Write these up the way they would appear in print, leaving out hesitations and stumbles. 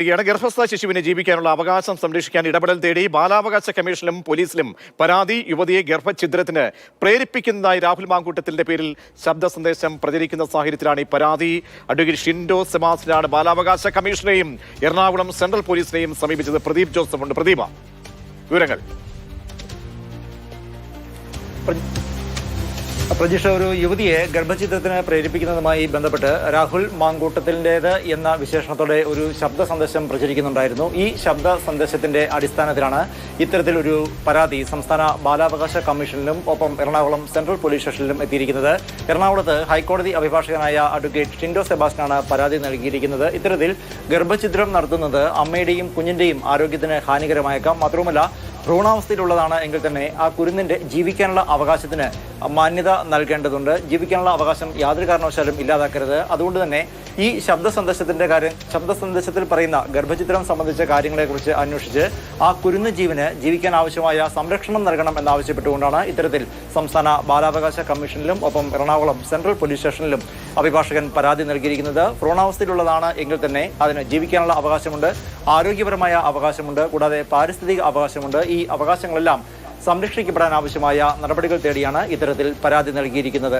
ഗർഭസ്ഥ ശിശുവിനെ ജീവിക്കാനുള്ള അവകാശം സംരക്ഷിക്കാൻ ഇടപെടൽ തേടി ബാലാവകാശ കമ്മീഷനിലും പോലീസിലും പരാതി. യുവതിയെ ഗർഭഛിദ്രത്തിന് പ്രേരിപ്പിക്കുന്നതായി രാഹുൽ മാങ്കൂട്ടത്തിന്റെ പേരിൽ ശബ്ദ സന്ദേശം പ്രചരിക്കുന്ന സാഹചര്യത്തിലാണ് ഈ പരാതി. അഡ്വക്കേറ്റ് ഷിൻഡോ സെബാസ്റ്റ്യനാണ് ബാലാവകാശ കമ്മീഷനെയും എറണാകുളം സെൻട്രൽ പോലീസിനെയും സമീപിച്ചത്. പ്രദീപ് ജോസഫ് ഉണ്ട്. പ്രദീപ, വിവരങ്ങൾ. പ്രജിഷ, ഒരു യുവതിയെ ഗർഭഛിദ്രത്തിന് പ്രേരിപ്പിക്കുന്നതുമായി ബന്ധപ്പെട്ട് രാഹുൽ മാങ്കൂട്ടത്തിൻ്റേത് എന്ന വിശേഷണത്തോടെ ഒരു ശബ്ദ സന്ദേശം പ്രചരിക്കുന്നുണ്ടായിരുന്നു. ഈ ശബ്ദ സന്ദേശത്തിന്റെ അടിസ്ഥാനത്തിലാണ് ഇത്തരത്തിലൊരു പരാതി സംസ്ഥാന ബാലാവകാശ കമ്മീഷനിലും ഒപ്പം എറണാകുളം സെൻട്രൽ പോലീസ് സ്റ്റേഷനിലും എത്തിയിരിക്കുന്നത്. എറണാകുളത്ത് ഹൈക്കോടതി അഭിഭാഷകനായ അഡ്വക്കേറ്റ് ഷിൻഡോ സെബാസ്റ്റ്യനാണ് പരാതി നൽകിയിരിക്കുന്നത്. ഇത്തരത്തിൽ ഗർഭഛിദ്രം നടത്തുന്നത് അമ്മയുടെയും കുഞ്ഞിന്റെയും ആരോഗ്യത്തിന് ഹാനികരമായേക്കാം. മാത്രവുമല്ല, ഭ്രൂണാവസ്ഥയിലുള്ളതാണ് എങ്കിൽ തന്നെ ആ കുരുന്നിന്റെ ജീവിക്കാനുള്ള അവകാശത്തിന് മാന്യത നൽകേണ്ടതുണ്ട്. ജീവിക്കാനുള്ള അവകാശം യാതൊരു കാരണവശാലും ഇല്ലാതാക്കരുത്. അതുകൊണ്ട് തന്നെ ഈ ശബ്ദ സന്ദേശത്തിൽ പറയുന്ന ഗർഭഛിദ്രം സംബന്ധിച്ച കാര്യങ്ങളെക്കുറിച്ച് അന്വേഷിച്ച് ആ കുരുന്ന് ജീവന് ജീവിക്കാൻ ആവശ്യമായ സംരക്ഷണം നൽകണം എന്നാവശ്യപ്പെട്ടുകൊണ്ടാണ് ഇത്തരത്തിൽ സംസ്ഥാന ബാലാവകാശ കമ്മീഷനിലും ഒപ്പം എറണാകുളം സെൻട്രൽ പോലീസ് സ്റ്റേഷനിലും അഭിഭാഷകൻ പരാതി നൽകിയിരിക്കുന്നത്. ഭ്രൂണാവസ്ഥയിലുള്ളതാണ് എങ്കിൽ തന്നെ അതിന് ജീവിക്കാനുള്ള അവകാശമുണ്ട്, ആരോഗ്യപരമായ അവകാശമുണ്ട്, കൂടാതെ പാരിസ്ഥിതിക അവകാശമുണ്ട്. ഈ അവകാശങ്ങളെല്ലാം സംരക്ഷിക്കപ്പെടാൻ ആവശ്യമായ നടപടികൾ തേടിയാണ് ഇത്തരത്തിൽ പരാതി നൽകിയിരിക്കുന്നത്.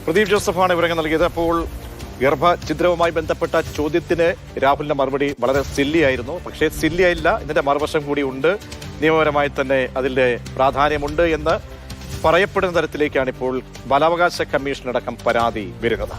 പ്രദീപ് ജോസഫാണ് വിവരങ്ങൾ നൽകിയത്. അപ്പോൾ ഗർഭഛിദ്രവുമായി ബന്ധപ്പെട്ട ചോദ്യത്തിന് രാഹുലിന്റെ മറുപടി വളരെ സില്ലിയായിരുന്നു. പക്ഷേ സില്ലിയായില്ല, ഇതിന്റെ മറുവശം കൂടി ഉണ്ട്. നിയമപരമായി തന്നെ അതിന്റെ പ്രാധാന്യമുണ്ട് എന്ന് പറയപ്പെടുന്ന തരത്തിലേക്കാണ് ഇപ്പോൾ ബാലാവകാശ കമ്മീഷനടക്കം പരാതി വരുന്നത്.